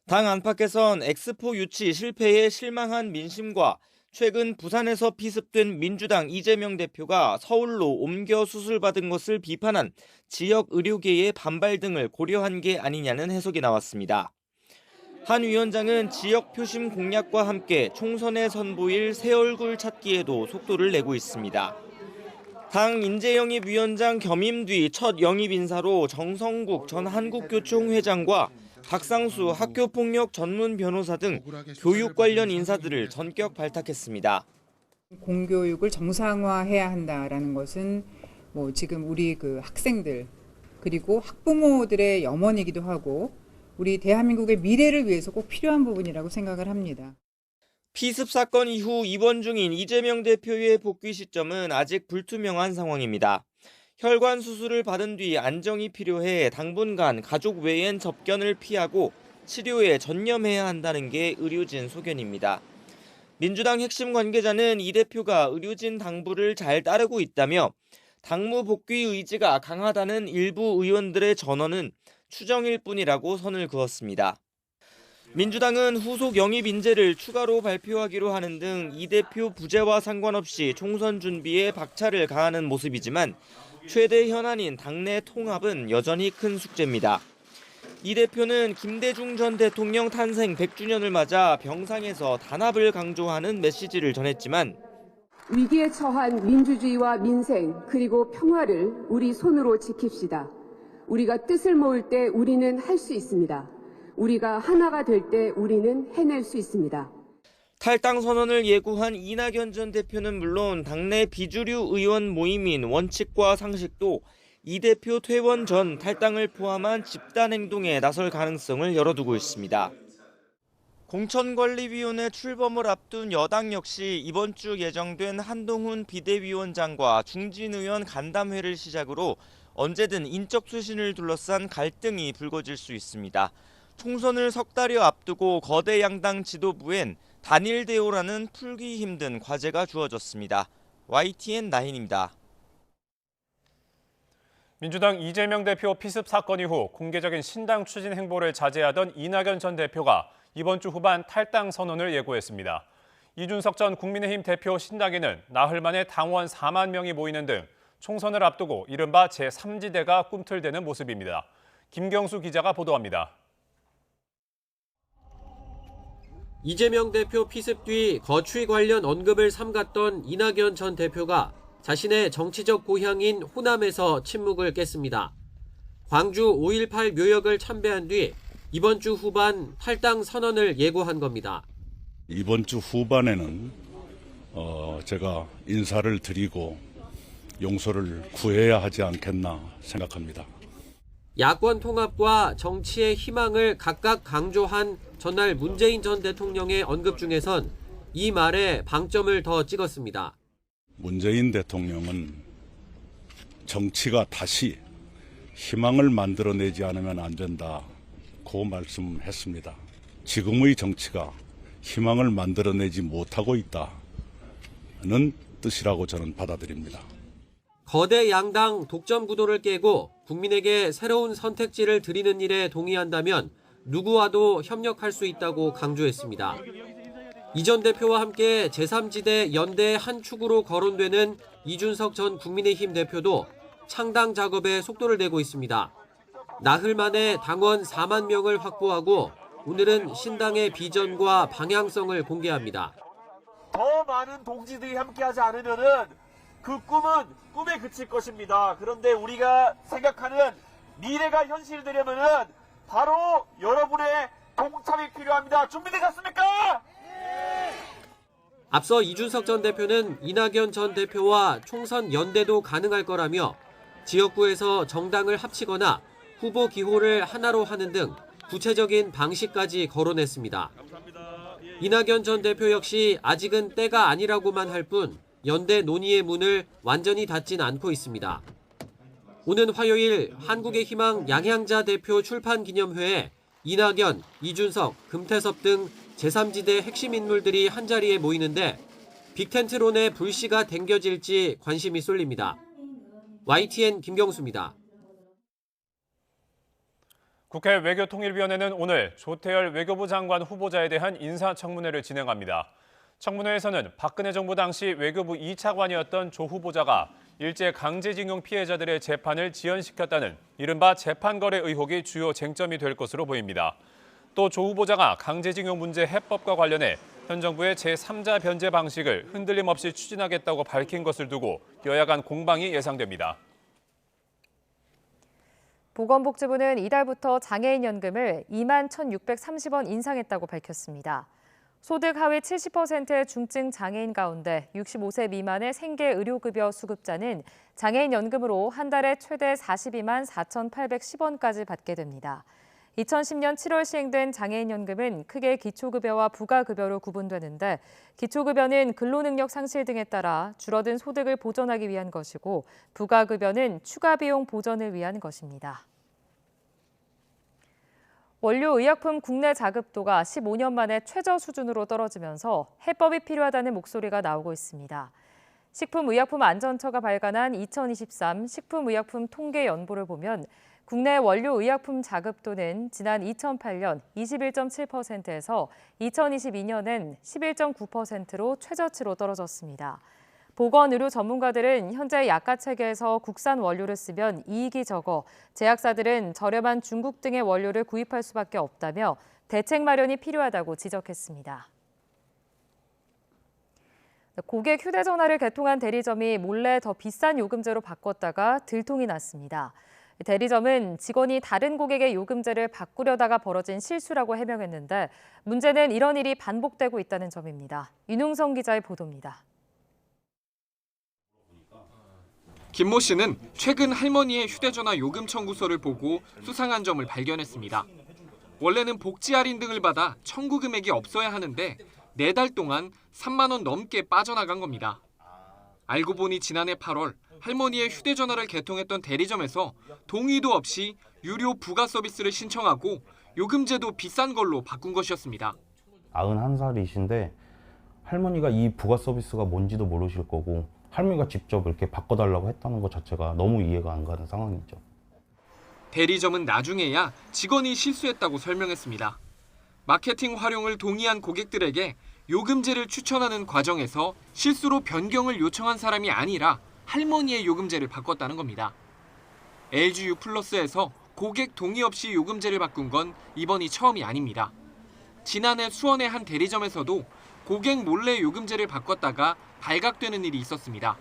당 안팎에선 엑스포 유치 실패에 실망한 민심과 최근 부산에서 피습된 민주당 이재명 대표가 서울로 옮겨 수술받은 것을 비판한 지역 의료계의 반발 등을 고려한 게 아니냐는 해석이 나왔습니다. 한 위원장은 지역 표심 공략과 함께 총선에 선보일 새 얼굴 찾기에도 속도를 내고 있습니다. 당 인재영입 위원장 겸임 뒤 첫 영입 인사로 정성국 전 한국교총 회장과 박상수 학교폭력 전문 변호사 등 교육 관련 인사들을 전격 발탁했습니다. 공교육을 정상화해야 한다라는 것은 지금 우리 학생들 그리고 학부모들의 염원이기도 하고 우리 대한민국의 미래를 위해서 꼭 필요한 부분이라고 생각을 합니다. 피습 사건 이후 입원 중인 이재명 대표의 복귀 시점은 아직 불투명한 상황입니다. 혈관 수술을 받은 뒤 안정이 필요해 당분간 가족 외엔 접견을 피하고 치료에 전념해야 한다는 게 의료진 소견입니다. 민주당 핵심 관계자는 이 대표가 의료진 당부를 잘 따르고 있다며 당무 복귀 의지가 강하다는 일부 의원들의 전언은 추정일 뿐이라고 선을 그었습니다. 민주당은 후속 영입 인재를 추가로 발표하기로 하는 등 이 대표 부재와 상관없이 총선 준비에 박차를 가하는 모습이지만 최대 현안인 당내 통합은 여전히 큰 숙제입니다. 이 대표는 김대중 전 대통령 탄생 100주년을 맞아 병상에서 단합을 강조하는 메시지를 전했지만 위기에 처한 민주주의와 민생 그리고 평화를 우리 손으로 지킵시다. 우리가 뜻을 모을 때 우리는 할 수 있습니다. 우리가 하나가 될 때 우리는 해낼 수 있습니다. 탈당 선언을 예고한 이낙연 전 대표는 물론 당내 비주류 의원 모임인 원칙과 상식도 이 대표 퇴원 전 탈당을 포함한 집단 행동에 나설 가능성을 열어두고 있습니다. 공천관리위원회 출범을 앞둔 여당 역시 이번 주 예정된 한동훈 비대위원장과 중진 의원 간담회를 시작으로 언제든 인적 쇄신을 둘러싼 갈등이 불거질 수 있습니다. 총선을 석 달여 앞두고 거대 양당 지도부엔 단일 대오라는 풀기 힘든 과제가 주어졌습니다. YTN 나인입니다. 민주당 이재명 대표 피습 사건 이후 공개적인 신당 추진 행보를 자제하던 이낙연 전 대표가 이번 주 후반 탈당 선언을 예고했습니다. 이준석 전 국민의힘 대표 신당에는 나흘 만에 당원 4만 명이 모이는 등 총선을 앞두고 이른바 제3지대가 꿈틀대는 모습입니다. 김경수 기자가 보도합니다. 이재명 대표 피습 뒤 거취 관련 언급을 삼갔던 이낙연 전 대표가 자신의 정치적 고향인 호남에서 침묵을 깼습니다. 광주 5.18 묘역을 참배한 뒤 이번 주 후반 탈당 선언을 예고한 겁니다. 이번 주 후반에는 제가 인사를 드리고 용서를 구해야 하지 않겠나 생각합니다. 야권 통합과 정치의 희망을 각각 강조한 전날 문재인 전 대통령의 언급 중에선 이 말에 방점을 더 찍었습니다. 문재인 대통령은 정치가 다시 희망을 만들어내지 않으면 안 된다고 말씀했습니다. 지금의 정치가 희망을 만들어내지 못하고 있다는 뜻이라고 저는 받아들입니다. 거대 양당 독점 구도를 깨고 국민에게 새로운 선택지를 드리는 일에 동의한다면 누구와도 협력할 수 있다고 강조했습니다. 이 전 대표와 함께 제3지대 연대의 한 축으로 거론되는 이준석 전 국민의힘 대표도 창당 작업에 속도를 내고 있습니다. 나흘 만에 당원 4만 명을 확보하고 오늘은 신당의 비전과 방향성을 공개합니다. 더 많은 동지들이 함께하지 않으면은 그 꿈은 꿈에 그칠 것입니다. 그런데 우리가 생각하는 미래가 현실이 되려면은 바로 여러분의 동참이 필요합니다. 준비되셨습니까? 앞서 이준석 전 대표는 이낙연 전 대표와 총선 연대도 가능할 거라며 지역구에서 정당을 합치거나 후보 기호를 하나로 하는 등 구체적인 방식까지 거론했습니다. 이낙연 전 대표 역시 아직은 때가 아니라고만 할 뿐 연대 논의의 문을 완전히 닫진 않고 있습니다. 오는 화요일 한국의 희망 양향자 대표 출판 기념회에 이낙연, 이준석, 금태섭 등 제3지대 핵심 인물들이 한자리에 모이는데 빅텐트론의 불씨가 댕겨질지 관심이 쏠립니다. YTN 김경수입니다. 국회 외교통일위원회는 오늘 조태열 외교부 장관 후보자에 대한 인사청문회를 진행합니다. 청문회에서는 박근혜 정부 당시 외교부 2차관이었던 조 후보자가 일제 강제징용 피해자들의 재판을 지연시켰다는 이른바 재판거래 의혹이 주요 쟁점이 될 것으로 보입니다. 또 조 후보자가 강제징용 문제 해법과 관련해 현 정부의 제3자 변제 방식을 흔들림 없이 추진하겠다고 밝힌 것을 두고 여야 간 공방이 예상됩니다. 보건복지부는 이달부터 장애인 연금을 2만 1,630원 인상했다고 밝혔습니다. 소득 하위 70%의 중증 장애인 가운데 65세 미만의 생계 의료급여 수급자는 장애인 연금으로 한 달에 최대 42만 4,810원까지 받게 됩니다. 2010년 7월 시행된 장애인 연금은 크게 기초급여와 부가급여로 구분되는데 기초급여는 근로능력 상실 등에 따라 줄어든 소득을 보전하기 위한 것이고 부가급여는 추가 비용 보전을 위한 것입니다. 원료 의약품 국내 자급도가 15년 만에 최저 수준으로 떨어지면서 해법이 필요하다는 목소리가 나오고 있습니다. 식품의약품안전처가 발간한 2023 식품의약품 통계 연보를 보면 국내 원료 의약품 자급도는 지난 2008년 21.7%에서 2022년엔 11.9%로 최저치로 떨어졌습니다. 보건의료 전문가들은 현재 약가체계에서 국산 원료를 쓰면 이익이 적어 제약사들은 저렴한 중국 등의 원료를 구입할 수밖에 없다며 대책 마련이 필요하다고 지적했습니다. 고객 휴대전화를 개통한 대리점이 몰래 더 비싼 요금제로 바꿨다가 들통이 났습니다. 대리점은 직원이 다른 고객의 요금제를 바꾸려다가 벌어진 실수라고 해명했는데 문제는 이런 일이 반복되고 있다는 점입니다. 윤웅성 기자의 보도입니다. 김모 씨는 최근 할머니의 휴대전화 요금 청구서를 보고 수상한 점을 발견했습니다. 원래는 복지 할인 등을 받아 청구 금액이 없어야 하는데 4달 동안 3만 원 넘게 빠져나간 겁니다. 알고 보니 지난해 8월 할머니의 휴대전화를 개통했던 대리점에서 동의도 없이 유료 부가 서비스를 신청하고 요금제도 비싼 걸로 바꾼 것이었습니다. 91살이신데 할머니가 이 부가 서비스가 뭔지도 모르실 거고 할머니가 직접 이렇게 바꿔달라고 했다는 것 자체가 너무 이해가 안 가는 상황이죠. 대리점은 나중에야 직원이 실수했다고 설명했습니다. 마케팅 활용을 동의한 고객들에게 요금제를 추천하는 과정에서 실수로 변경을 요청한 사람이 아니라 할머니의 요금제를 바꿨다는 겁니다. LG U+에서 고객 동의 없이 요금제를 바꾼 건 이번이 처음이 아닙니다. 지난해 수원의 한 대리점에서도 고객 몰래 요금제를 바꿨다가 발각되는 일이 있었습니다.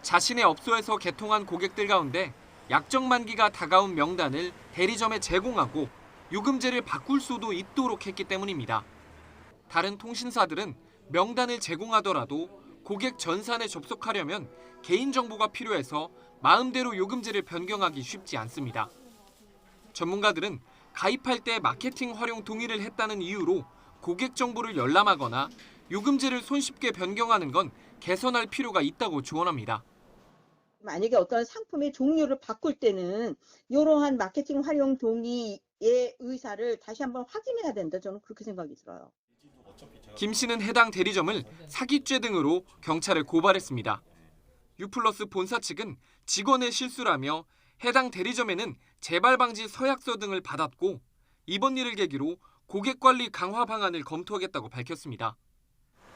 자신의 업소에서 개통한 고객들 가운데 약정 만기가 다가온 명단을 대리점에 제공하고 요금제를 바꿀 수도 있도록 했기 때문입니다. 다른 통신사들은 명단을 제공하더라도 고객 전산에 접속하려면 개인정보가 필요해서 마음대로 요금제를 변경하기 쉽지 않습니다. 전문가들은 가입할 때 마케팅 활용 동의를 했다는 이유로 고객 정보를 열람하거나 요금제를 손쉽게 변경하는 건 개선할 필요가 있다고 조언합니다. 만약에 어떤 상품의 종류를 바꿀 때는 이러한 마케팅 활용 동의의 의사를 다시 한번 확인해야 된다. 저는 그렇게 생각이 들어요. 김 씨는 해당 대리점을 사기죄 등으로 경찰에 고발했습니다. U+ 본사 측은 직원의 실수라며 해당 대리점에는 재발 방지 서약서 등을 받았고 이번 일을 계기로 고객 관리 강화 방안을 검토하겠다고 밝혔습니다.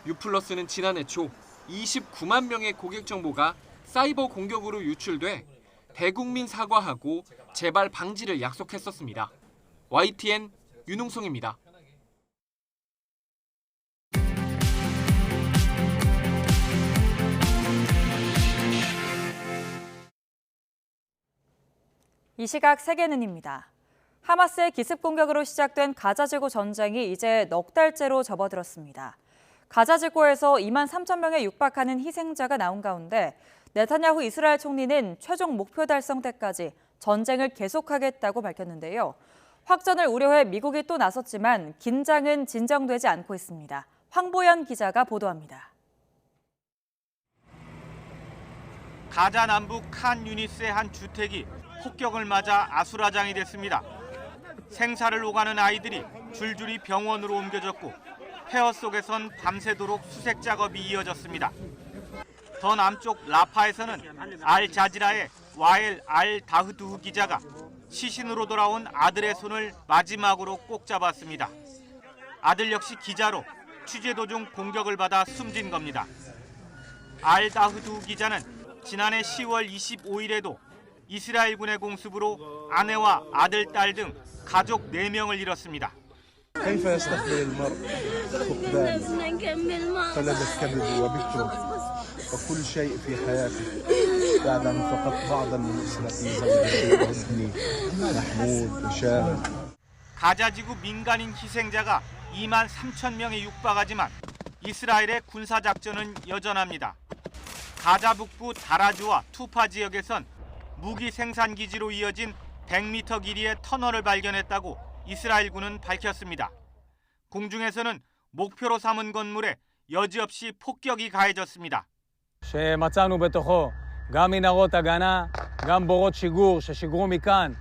U+는 지난해 초 29만 명의 고객 정보가 사이버 공격으로 유출돼 대국민 사과하고 재발 방지를 약속했었습니다. YTN 윤웅성입니다. 이 시각 세계는입니다. 하마스의 기습 공격으로 시작된 가자지구 전쟁이 이제 넉 달째로 접어들었습니다. 가자지구에서 2만 3천 명에 육박하는 희생자가 나온 가운데 네타냐후 이스라엘 총리는 최종 목표 달성 때까지 전쟁을 계속하겠다고 밝혔는데요. 확전을 우려해 미국이 또 나섰지만 긴장은 진정되지 않고 있습니다. 황보연 기자가 보도합니다. 가자 남부 칸 유니스의 한 주택이 폭격을 맞아 아수라장이 됐습니다. 생사를 오가는 아이들이 줄줄이 병원으로 옮겨졌고 폐허 속에선 밤새도록 수색 작업이 이어졌습니다. 더 남쪽 라파에서는 알 자지라의 와엘 알 다흐두흐 기자가 시신으로 돌아온 아들의 손을 마지막으로 꼭 잡았습니다. 아들 역시 기자로 취재 도중 공격을 받아 숨진 겁니다. 알 다흐두흐 기자는 지난해 10월 25일에도 이스라엘군의 공습으로 아내와 아들, 딸 등 가족 4명을 잃었습니다. كيف يستقبل المرء فقدان فلذة كبد وبكر وكل شيء في حياته بعد أن فقدت بعضا من أسرتي زوجتي وابني محمود وشام. 가자지구 민간인 희생자가 2만 3천 명에 육박하지만 이스라엘의 군사작전은 여전합니다. 가자 북부 다라주와 투파 지역에선 무기 생산 기지로 이어진 100m 길이의 터널을 발견했다고 이스라엘군은 밝혔습니다. 공중에서는 목표로 삼은 건물에 여지없이 폭격이 가해졌습니다. שמצאנו בתוכו גם מנהרות הגנה, גם בורות שיגור ששיגרו מכאן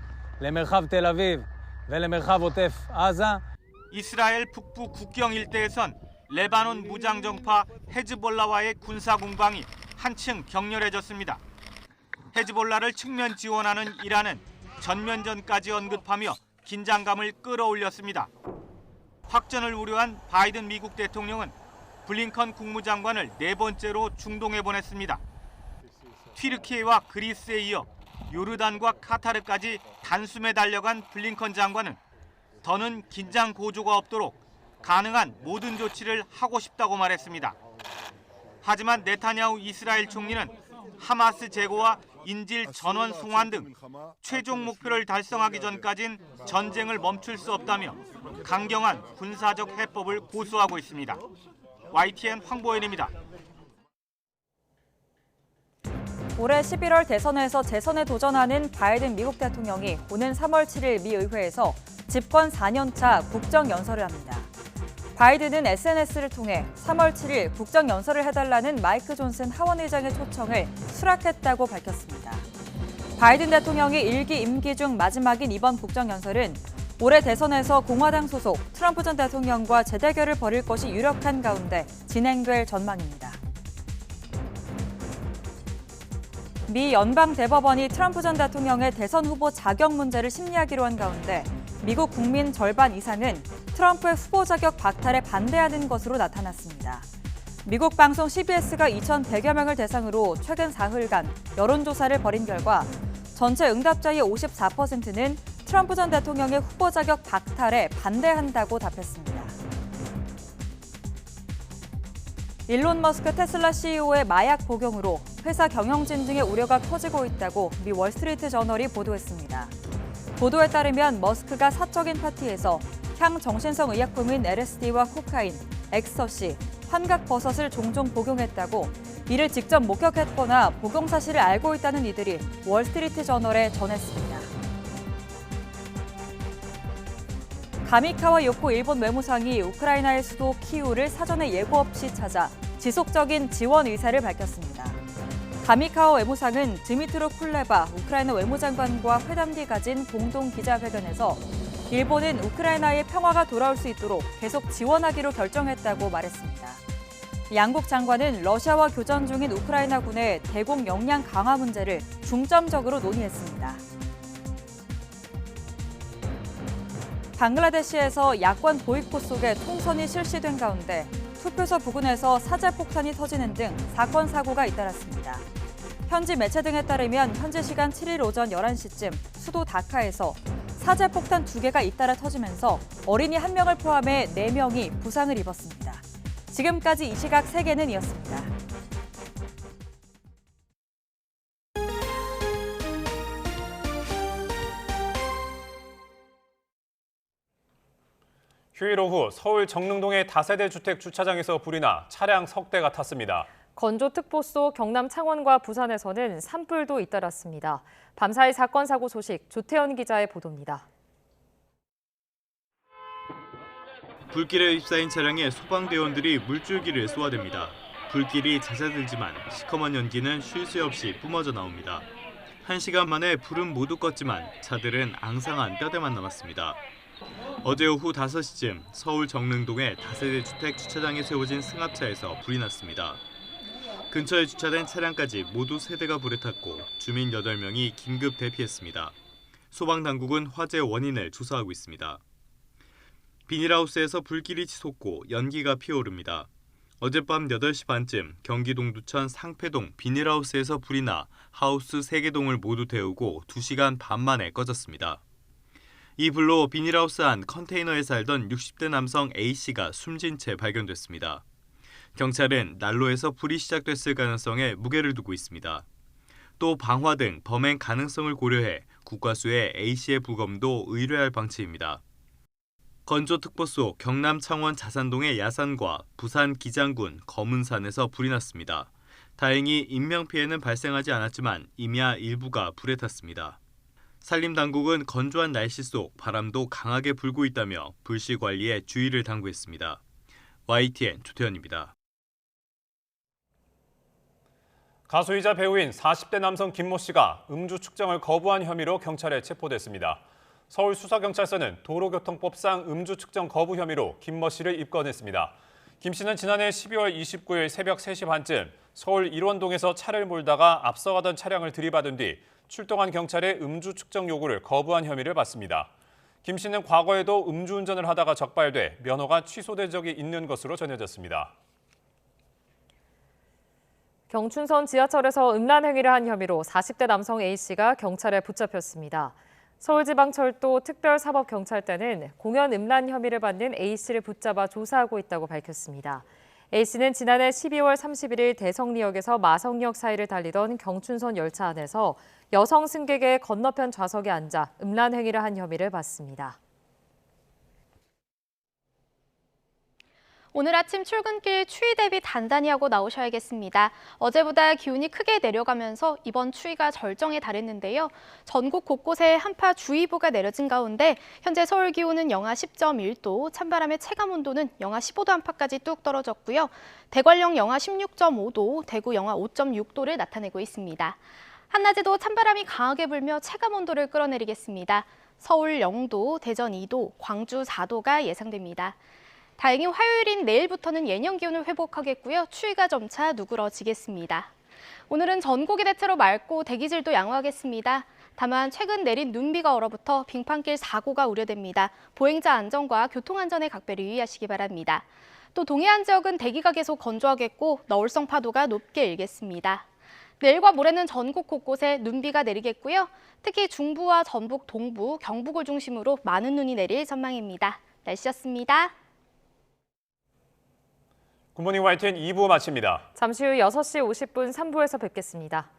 למרחב תל אביב ולמרחב עוטף עזה. 이스라엘 북부 국경 일대에선 레바논 무장정파 헤즈볼라와의 군사 공방이 한층 격렬해졌습니다. 헤즈볼라를 측면 지원하는 이란은 전면전까지 언급하며 긴장감을 끌어올렸습니다. 확전을 우려한 바이든 미국 대통령은 블링컨 국무장관을 4번째로 중동에 보냈습니다. 튀르키예와 그리스에 이어 요르단과 카타르까지 단숨에 달려간 블링컨 장관은 더는 긴장 고조가 없도록 가능한 모든 조치를 하고 싶다고 말했습니다. 하지만 네타냐후 이스라엘 총리는 하마스 제거와 인질 전원 송환 등 최종 목표를 달성하기 전까진 전쟁을 멈출 수 없다며 강경한 군사적 해법을 고수하고 있습니다. YTN 황보연입니다. 올해 11월 대선에서 재선에 도전하는 바이든 미국 대통령이 오는 3월 7일 미 의회에서 집권 4년차 국정연설을 합니다. 바이든은 SNS를 통해 3월 7일 국정연설을 해달라는 마이크 존슨 하원 의장의 초청을 수락했다고 밝혔습니다. 바이든 대통령이 1기 임기 중 마지막인 이번 국정연설은 올해 대선에서 공화당 소속 트럼프 전 대통령과 재대결을 벌일 것이 유력한 가운데 진행될 전망입니다. 미 연방대법원이 트럼프 전 대통령의 대선 후보 자격 문제를 심리하기로 한 가운데 미국 국민 절반 이상은 트럼프의 후보 자격 박탈에 반대하는 것으로 나타났습니다. 미국 방송 CBS가 2,100여 명을 대상으로 최근 사흘간 여론조사를 벌인 결과 전체 응답자의 54%는 트럼프 전 대통령의 후보 자격 박탈에 반대한다고 답했습니다. 일론 머스크 테슬라 CEO의 마약 복용으로 회사 경영진 등의 우려가 커지고 있다고 미 월스트리트 저널이 보도했습니다. 보도에 따르면 머스크가 사적인 파티에서 향정신성 의약품인 LSD와 코카인, 엑스터시, 환각버섯을 종종 복용했다고 이를 직접 목격했거나 복용 사실을 알고 있다는 이들이 월스트리트 저널에 전했습니다. 가미카와 요코 일본 외무상이 우크라이나의 수도 키이우를 사전에 예고 없이 찾아 지속적인 지원 의사를 밝혔습니다. 가미카와 외무상은 드미트로 쿨레바 우크라이나 외무장관과 회담 뒤 가진 공동 기자회견에서 일본은 우크라이나의 평화가 돌아올 수 있도록 계속 지원하기로 결정했다고 말했습니다. 양국 장관은 러시아와 교전 중인 우크라이나군의 대공 역량 강화 문제를 중점적으로 논의했습니다. 방글라데시에서 야권 보이콧 속에 총선이 실시된 가운데 투표소 부근에서 사제폭탄이 터지는 등 사건 사고가 잇따랐습니다. 현지 매체 등에 따르면 현지 시간 7일 오전 11시쯤 수도 다카에서 사제폭탄 2개가 잇따라 터지면서 어린이 1명을 포함해 4명이 부상을 입었습니다. 지금까지 이 시각 세계는 이었습니다. 휴일 오후 서울 정릉동의 다세대 주택 주차장에서 불이 나 차량 석 대가 탔습니다. 건조특보소 경남 창원과 부산에서는 산불도 잇따랐습니다. 밤사이 사건 사고 소식 조태현 기자의 보도입니다. 불길에 휩싸인 차량에 소방대원들이 물줄기를 쏘아댑니다. 불길이 잦아들지만 시커먼 연기는 쉴 새 없이 뿜어져 나옵니다. 1시간 만에 불은 모두 껐지만 차들은 앙상한 뼈대만 남았습니다. 어제 오후 5시쯤 서울 정릉동의 다세대 주택 주차장에 세워진 승합차에서 불이 났습니다. 근처에 주차된 차량까지 모두 3대가 불에 탔고 주민 8명이 긴급 대피했습니다. 소방당국은 화재 원인을 조사하고 있습니다. 비닐하우스에서 불길이 치솟고 연기가 피어오릅니다. 어젯밤 8시 반쯤 경기 동두천 상패동 비닐하우스에서 불이 나 하우스 3개 동을 모두 태우고 2시간 반 만에 꺼졌습니다. 이 불로 비닐하우스 안 컨테이너에 살던 60대 남성 A씨가 숨진 채 발견됐습니다. 경찰은 난로에서 불이 시작됐을 가능성에 무게를 두고 있습니다. 또 방화 등 범행 가능성을 고려해 국과수에 A씨의 부검도 의뢰할 방침입니다. 건조특보소 경남 창원 자산동의 야산과 부산 기장군 검은산에서 불이 났습니다. 다행히 인명피해는 발생하지 않았지만 임야 일부가 불에 탔습니다. 산림당국은 건조한 날씨 속 바람도 강하게 불고 있다며 불씨 관리에 주의를 당부했습니다. YTN 조태현입니다. 가수이자 배우인 40대 남성 김모 씨가 음주 측정을 거부한 혐의로 경찰에 체포됐습니다. 서울수사경찰서는 도로교통법상 음주 측정 거부 혐의로 김모 씨를 입건했습니다. 김 씨는 지난해 12월 29일 새벽 3시 반쯤 서울 일원동에서 차를 몰다가 앞서가던 차량을 들이받은 뒤 출동한 경찰의 음주 측정 요구를 거부한 혐의를 받습니다. 김 씨는 과거에도 음주운전을 하다가 적발돼 면허가 취소된 적이 있는 것으로 전해졌습니다. 경춘선 지하철에서 음란 행위를 한 혐의로 40대 남성 A씨가 경찰에 붙잡혔습니다. 서울지방철도 특별사법경찰대는 공연 음란 혐의를 받는 A씨를 붙잡아 조사하고 있다고 밝혔습니다. A씨는 지난해 12월 31일 대성리역에서 마성역 사이를 달리던 경춘선 열차 안에서 여성 승객의 건너편 좌석에 앉아 음란 행위를 한 혐의를 받습니다. 오늘 아침 출근길 추위 대비 단단히 하고 나오셔야겠습니다. 어제보다 기온이 크게 내려가면서 이번 추위가 절정에 달했는데요. 전국 곳곳에 한파주의보가 내려진 가운데 현재 서울 기온은 영하 10.1도, 찬바람의 체감온도는 영하 15도 안팎까지 뚝 떨어졌고요. 대관령 영하 16.5도, 대구 영하 5.6도를 나타내고 있습니다. 한낮에도 찬바람이 강하게 불며 체감온도를 끌어내리겠습니다. 서울 0도, 대전 2도, 광주 4도가 예상됩니다. 다행히 화요일인 내일부터는 예년 기온을 회복하겠고요. 추위가 점차 누그러지겠습니다. 오늘은 전국이 대체로 맑고 대기질도 양호하겠습니다. 다만 최근 내린 눈비가 얼어붙어 빙판길 사고가 우려됩니다. 보행자 안전과 교통안전에 각별히 유의하시기 바랍니다. 또 동해안 지역은 대기가 계속 건조하겠고 너울성 파도가 높게 일겠습니다. 내일과 모레는 전국 곳곳에 눈비가 내리겠고요. 특히 중부와 전북, 동부, 경북을 중심으로 많은 눈이 내릴 전망입니다. 날씨였습니다. 굿모닝 YTN 2부 마칩니다. 잠시 후 6시 50분 3부에서 뵙겠습니다.